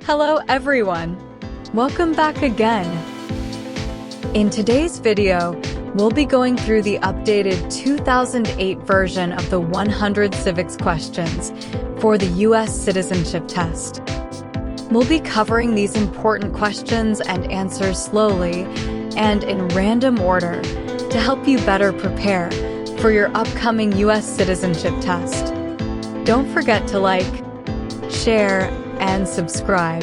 Hello everyone! Welcome back again! In today's video, we'll be going through the updated 2008 version of the 100 civics questions for the U.S. Citizenship Test. We'll be covering these important questions and answers slowly and in random order to help you better prepare for your upcoming U.S. Citizenship Test. Don't forget to like, share, and subscribe.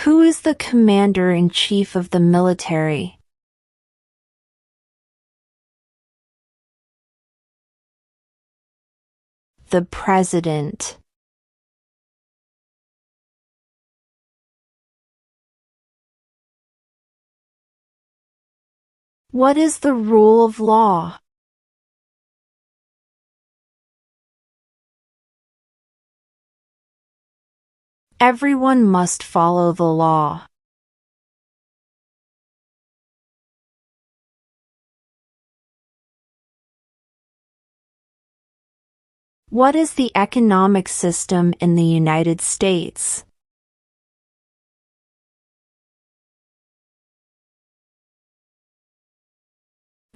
Who is the Commander-in-Chief of the military? The President. What is the rule of law? Everyone must follow the law. What is the economic system in the United States?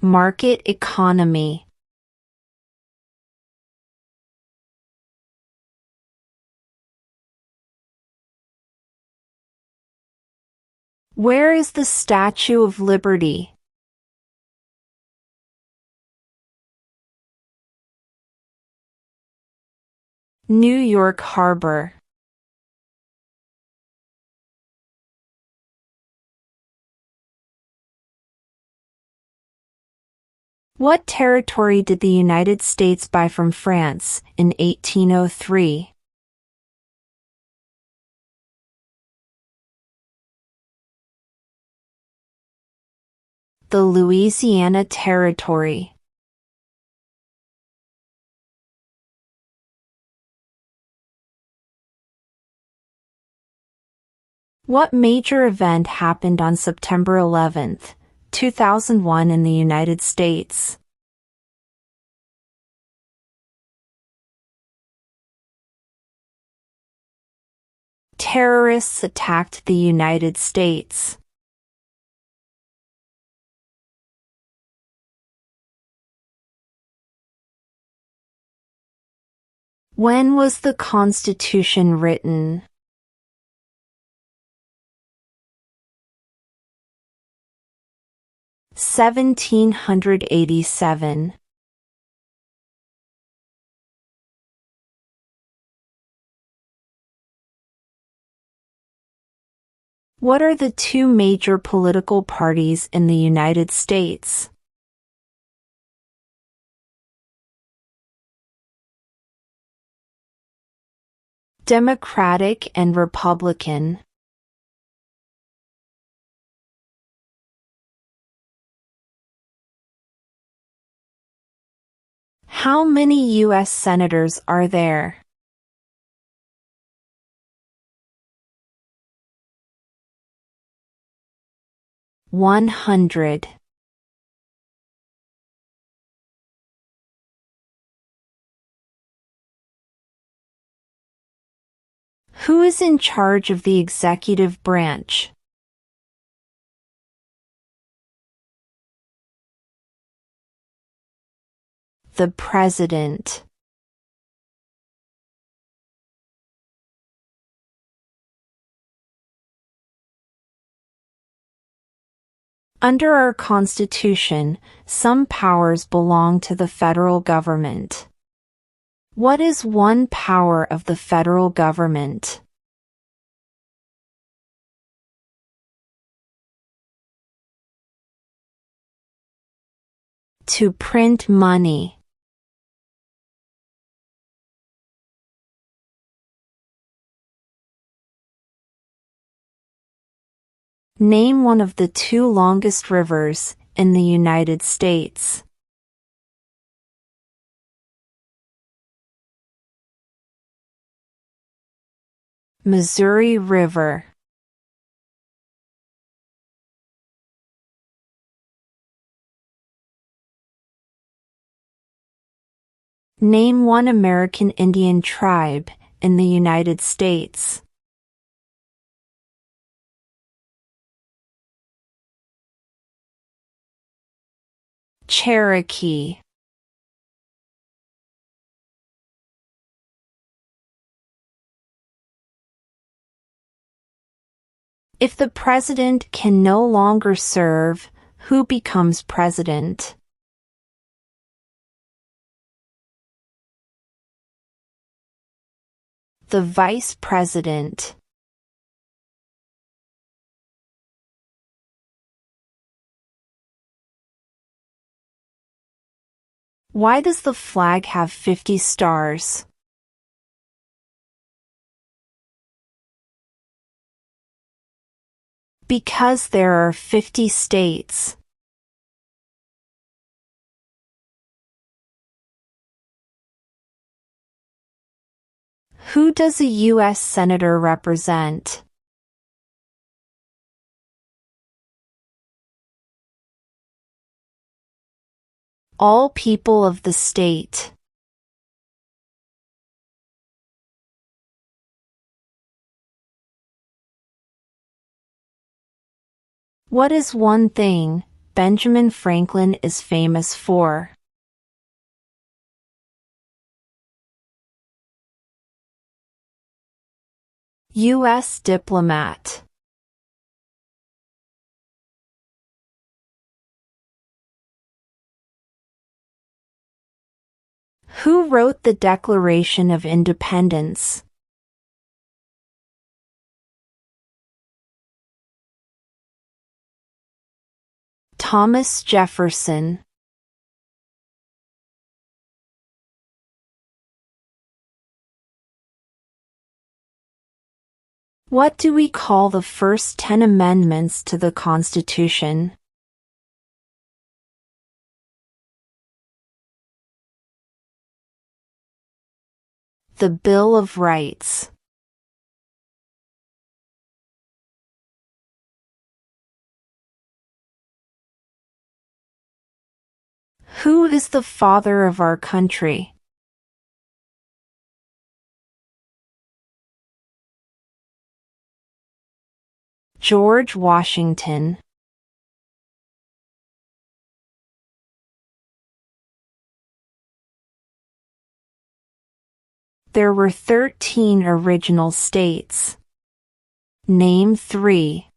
Market economy. Where is the Statue of Liberty? New York Harbor. What territory did the United States buy from France in 1803? The Louisiana Territory. What major event happened on September 11, 2001 in the United States? Terrorists attacked the United States. When was the Constitution written? (1787). What are the two major political parties in the United States? Democratic and Republican. How many U.S. senators are there? (100). Who is in charge of the executive branch? The President. Under our Constitution, some powers belong to the federal government. What is one power of the federal government? To print money. Name one of the two longest rivers in the United States. Missouri River. Name one American Indian tribe in the United States. Cherokee. If the president can no longer serve, who becomes president? The vice president. Why does the flag have 50 stars? Because there are 50 states. Who does a U.S. Senator represent? All people of the state. What is one thing Benjamin Franklin is famous for? U.S. diplomat. Who wrote the Declaration of Independence? Thomas Jefferson. What do we call the first 10 amendments to the Constitution? The Bill of Rights. Who is the father of our country? George Washington. There were 13 original states. Name 3.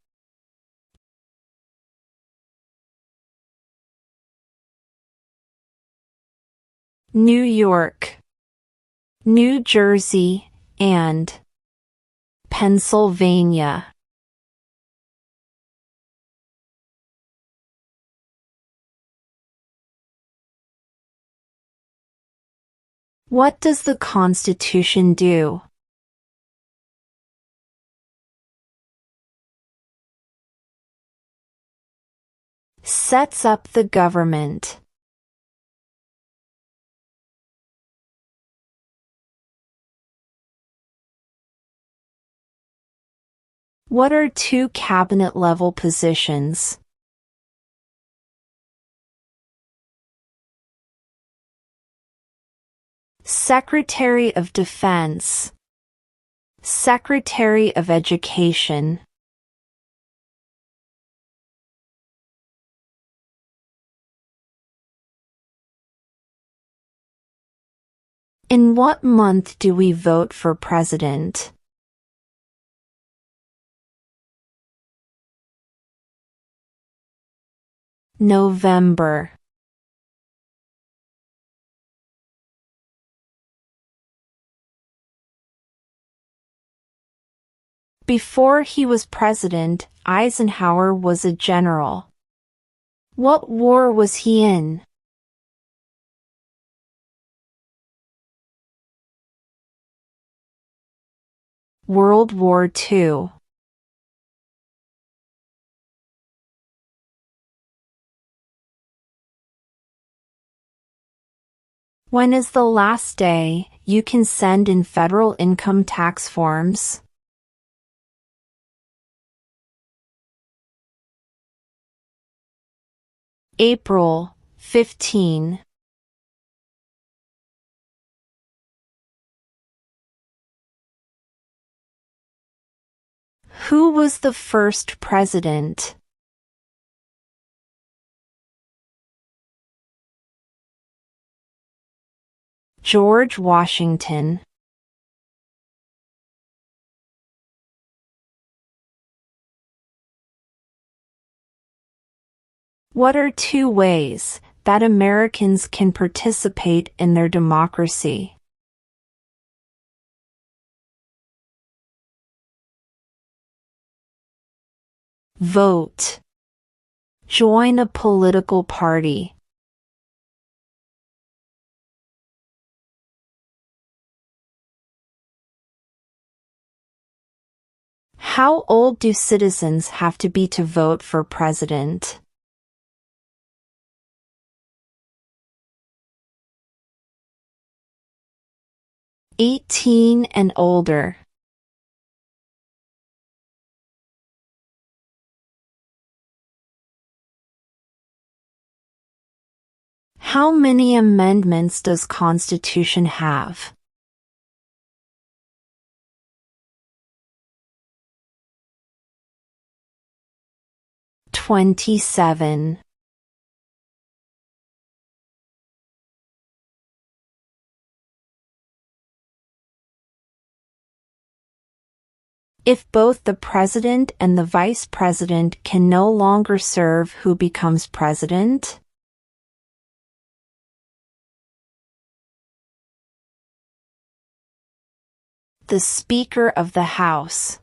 New York, New Jersey, and Pennsylvania. What does the Constitution do? Sets up the government. What are 2 cabinet-level positions? Secretary of Defense. Secretary of Education. In what month do we vote for president? November. Before he was president, Eisenhower was a general. What war was he in? World War II. When is the last day you can send in federal income tax forms? April 15. Who was the first president? George Washington. What are 2 ways that Americans can participate in their democracy? Vote. Join a political party. How old do citizens have to be to vote for president? 18 and older. How many amendments does Constitution have? 27. If both the president and the vice president can no longer serve, who becomes president? The Speaker of the House.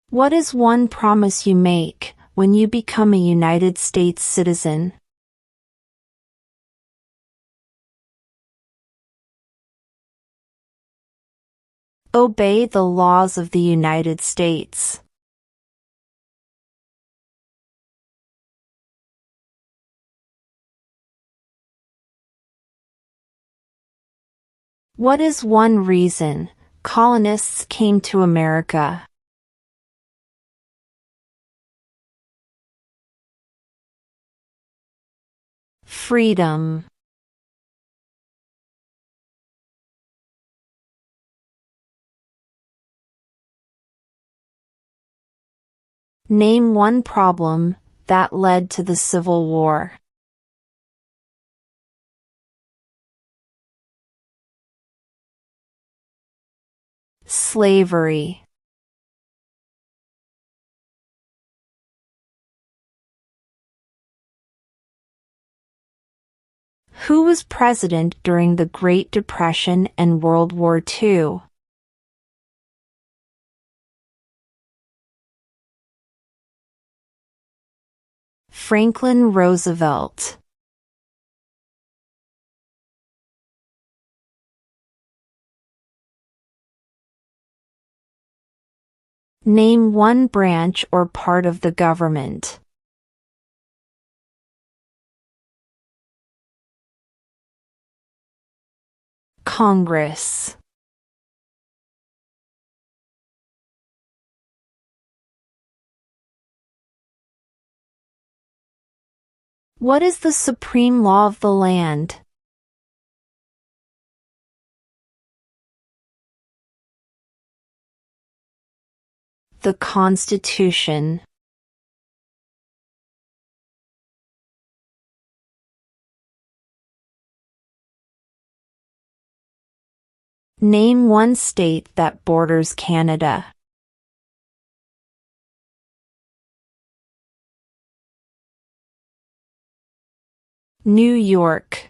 What is one promise you make when you become a United States citizen? Obey the laws of the United States. What is one reason colonists came to America? Freedom. Name one problem that led to the Civil War. Slavery. Who was president during the Great Depression and World War II? Franklin Roosevelt. Name one branch or part of the government. Congress. What is the supreme law of the land? The Constitution. Name one state that borders Canada. New York.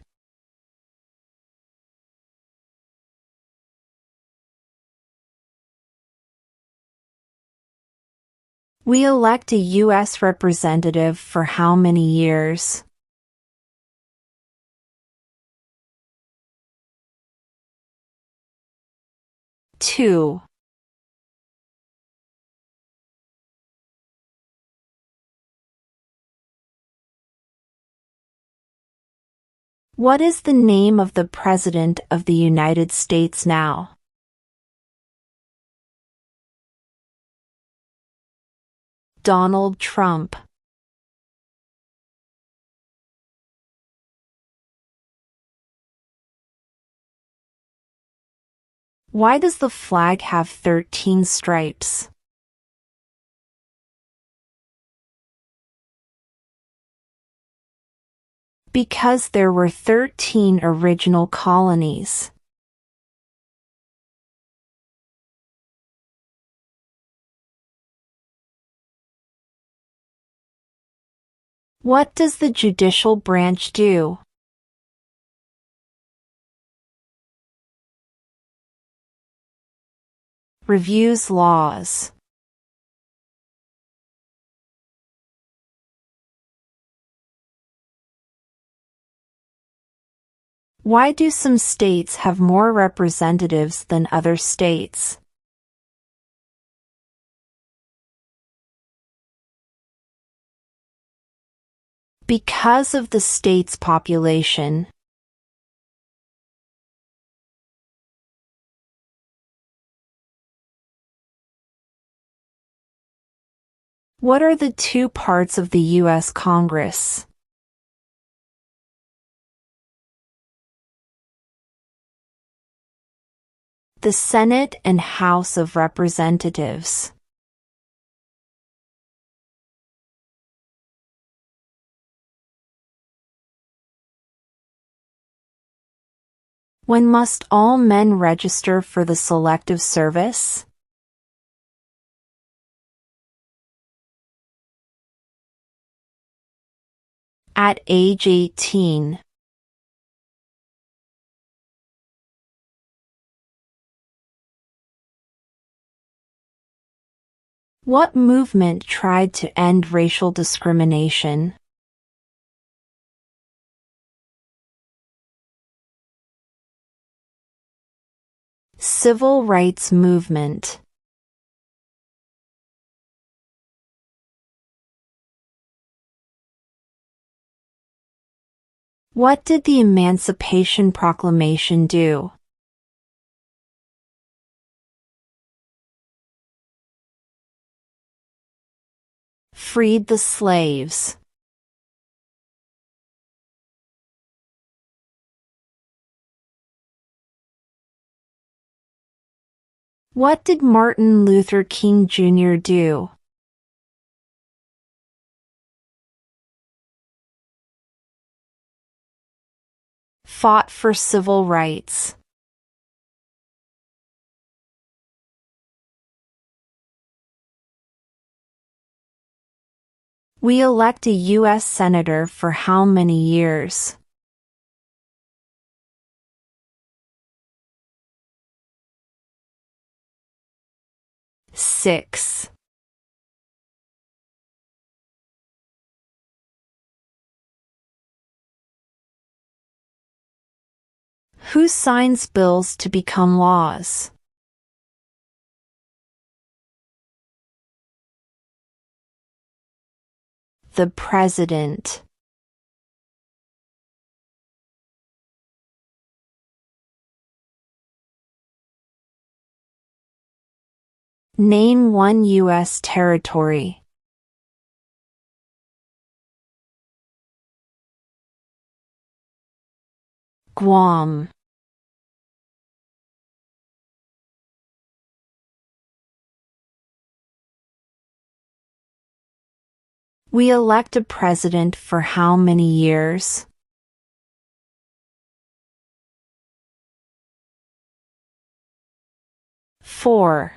We elect a U.S. representative for how many years? 2. What is the name of the President of the United States now? Donald Trump. Why does the flag have 13 stripes? Because there were 13 original colonies. What does the judicial branch do? Reviews laws. Why do some states have more representatives than other states? Because of the state's population. What are the two parts of the U.S. Congress? The Senate and House of Representatives. When must all men register for the Selective Service? At age 18. What movement tried to end racial discrimination? Civil rights movement. What did the Emancipation Proclamation do? Freed the slaves. What did Martin Luther King Jr. do? Fought for civil rights. We elect a U.S. Senator for how many years? Six. Who signs bills to become laws? The President. Name one U.S. territory. Guam. We elect a president for how many years? 4.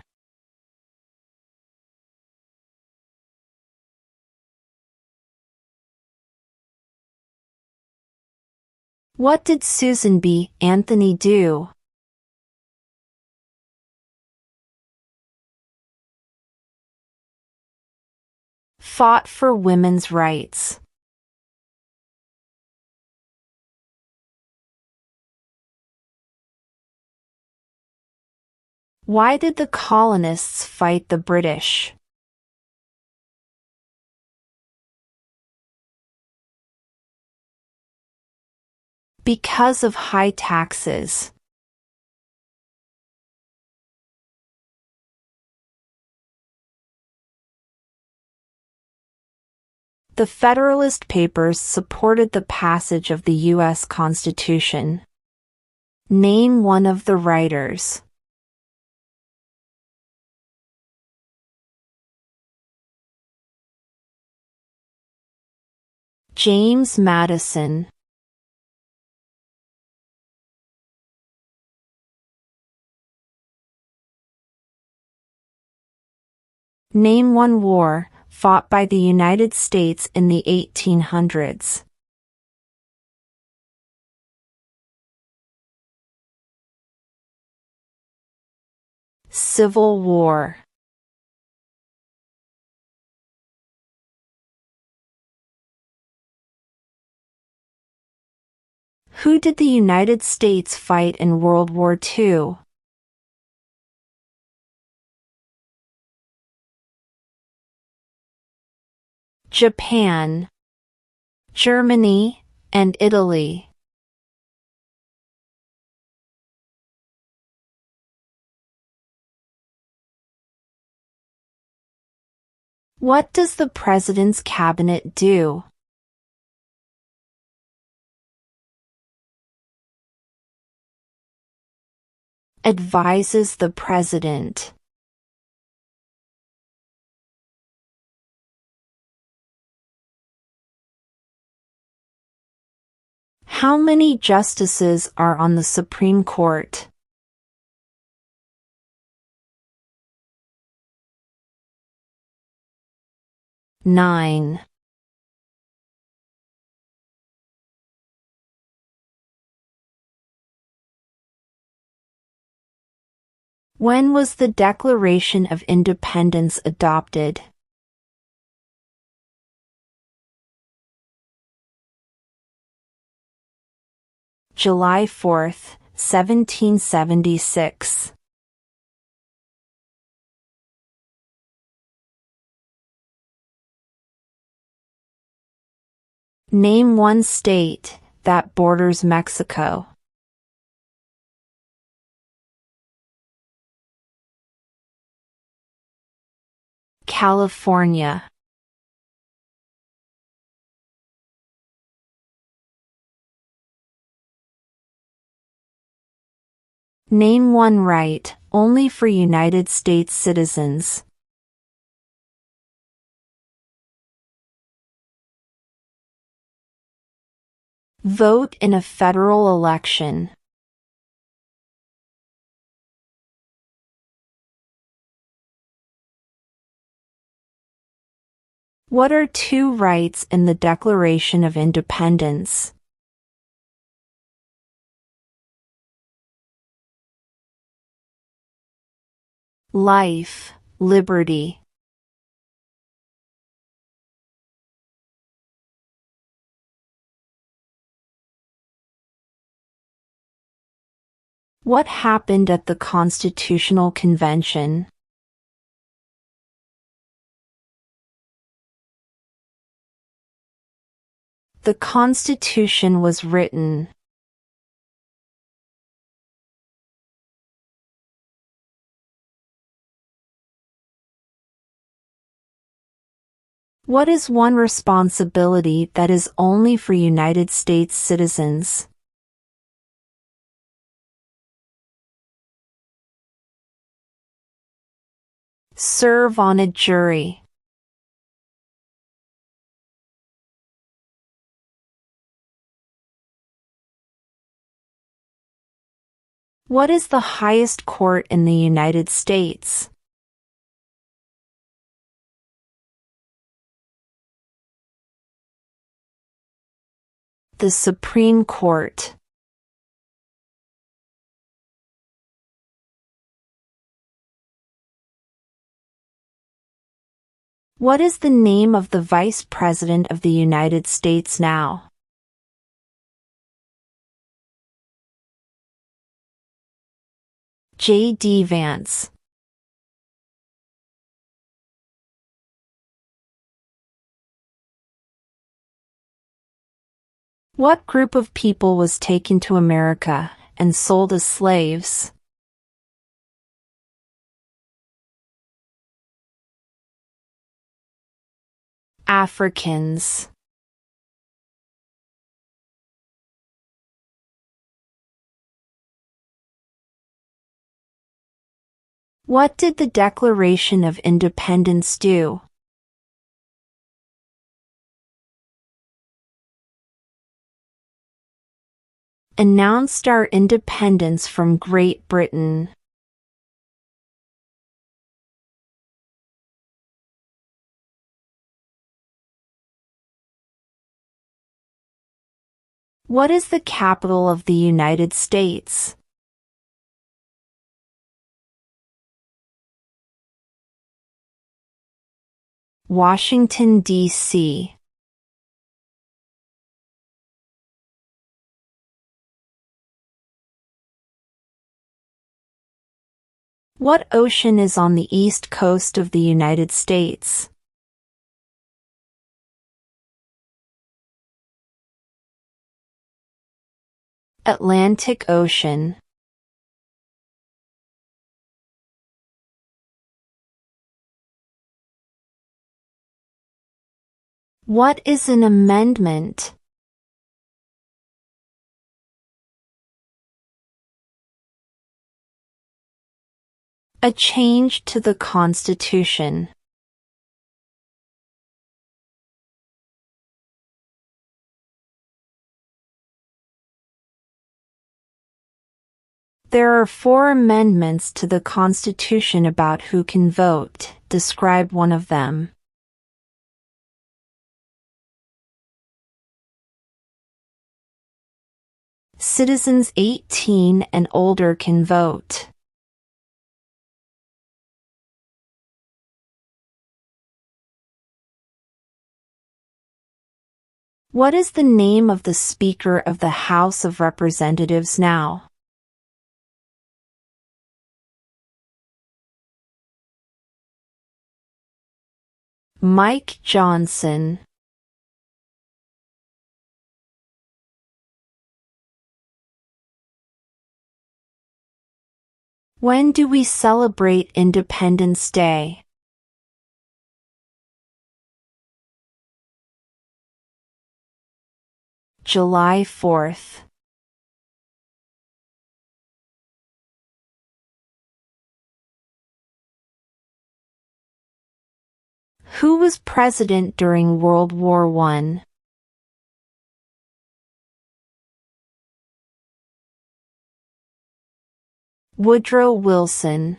What did Susan B. Anthony do? Fought for women's rights. Why did the colonists fight the British? Because of high taxes. The Federalist Papers supported the passage of the U.S. Constitution. Name one of the writers. James Madison. Name one war fought by the United States in the 1800s. Civil War. Who did the United States fight in World War II? Japan, Germany, and Italy. What does the President's Cabinet do? Advises the President. How many justices are on the Supreme Court? Nine. When was the Declaration of Independence adopted? July 4, 1776. Name one state that borders Mexico. California. Name one right only for United States citizens. Vote in a federal election. What are two rights in the Declaration of Independence? Life, liberty. What happened at the Constitutional Convention? The Constitution was written. What is one responsibility that is only for United States citizens? Serve on a jury. What is the highest court in the United States? The Supreme Court. What is the name of the Vice President of the United States now? J.D. Vance. What group of people was taken to America and sold as slaves? Africans. What did the Declaration of Independence do? announced our independence from Great Britain. What is the capital of the United States? Washington, D.C. What ocean is on the east coast of the United States? Atlantic Ocean. What is an amendment? A change to the Constitution. There are 4 amendments to the Constitution about who can vote. Describe one of them. Citizens 18 and older can vote. What is the name of the Speaker of the House of Representatives now? Mike Johnson. When do we celebrate Independence Day? July 4th. Who was president during World War I? Woodrow Wilson.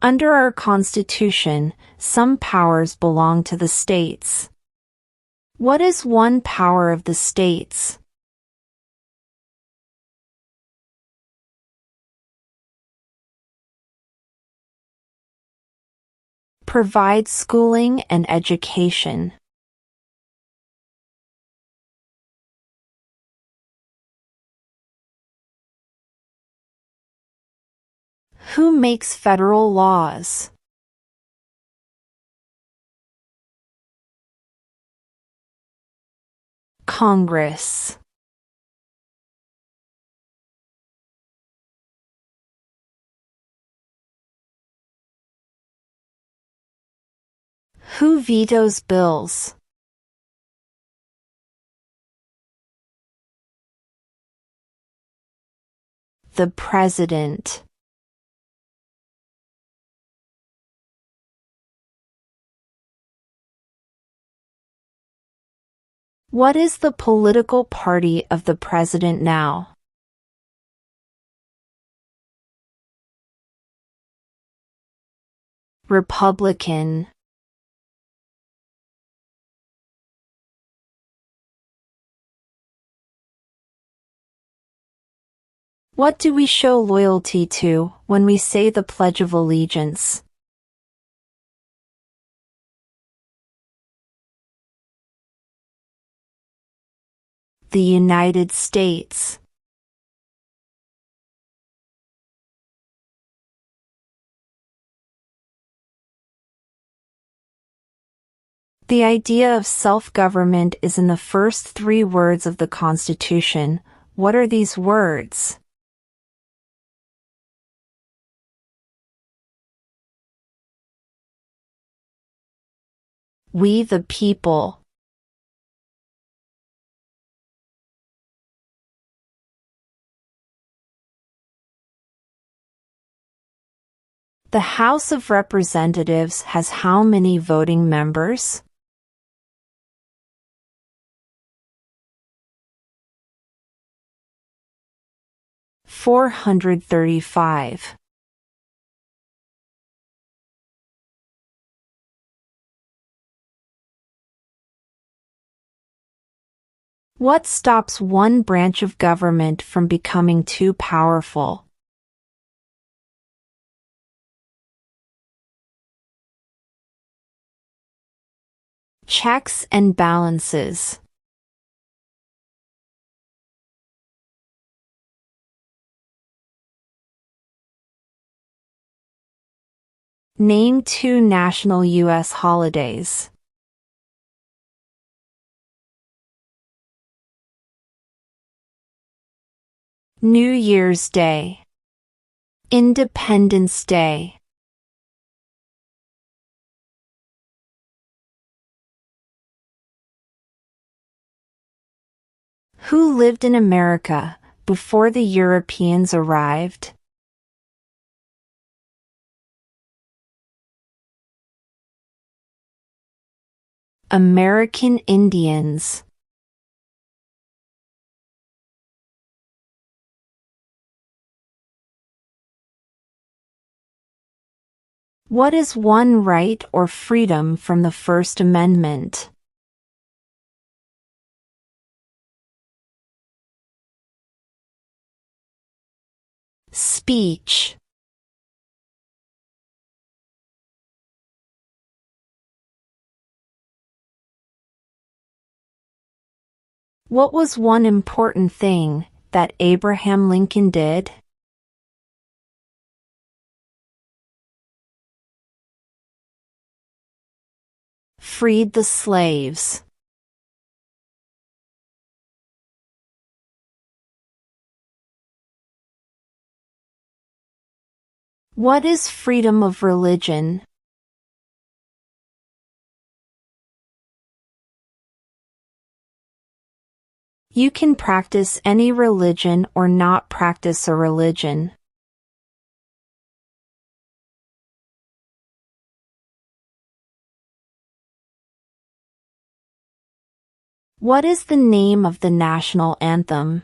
Under our Constitution, some powers belong to the states. What is one power of the states? Provide schooling and education. Who makes federal laws? Congress. Who vetoes bills? The President. What is the political party of the President now? Republican. What do we show loyalty to when we say the Pledge of Allegiance? The United States. The idea of self-government is in the first 3 words of the Constitution. What are these words? We the people. The House of Representatives has how many voting members? (435). What stops one branch of government from becoming too powerful? Checks and balances. Name 2 national U.S. holidays. New Year's Day. Independence Day. Who lived in America before the Europeans arrived? American Indians. What is one right or freedom from the First Amendment? Speech. What was one important thing that Abraham Lincoln did? Freed the slaves. What is freedom of religion? You can practice any religion or not practice a religion. What is the name of the national anthem?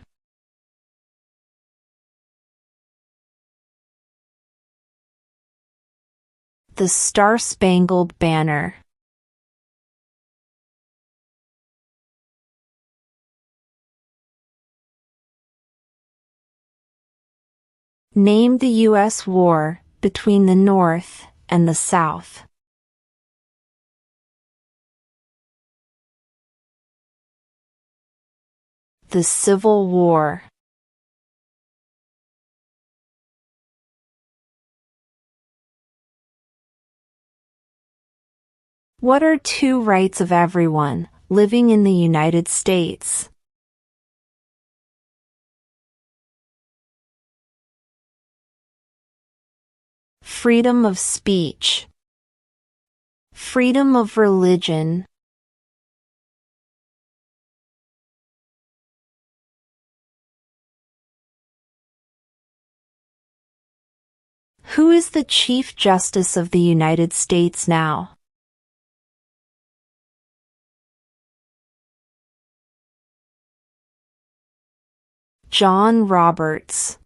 The Star-Spangled Banner. Name the U.S. war between the North and the South. The Civil War. What are 2 rights of everyone living in the United States? Freedom of speech. Freedom of religion. Who is the Chief Justice of the United States now? John Roberts.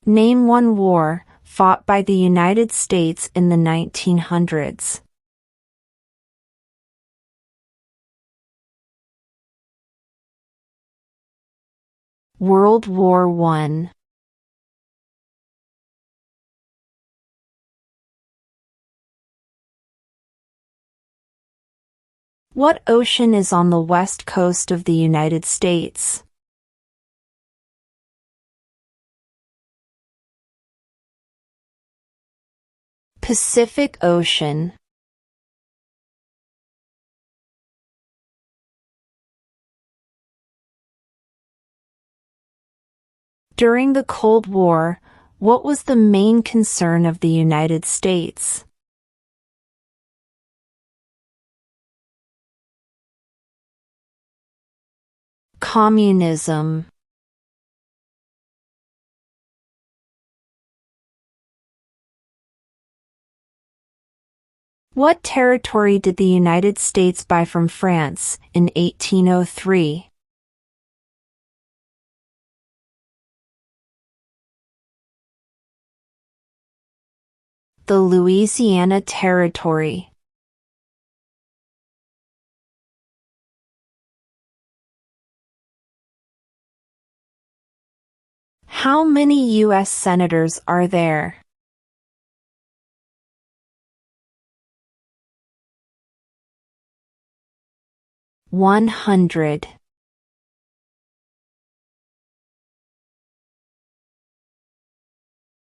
Name one war fought by the United States in the 1900s. World War I. What ocean is on the west coast of the United States? Pacific Ocean. During the Cold War, what was the main concern of the United States? Communism. What territory did the United States buy from France in 1803? The Louisiana Territory. How many U.S. senators are there? 100.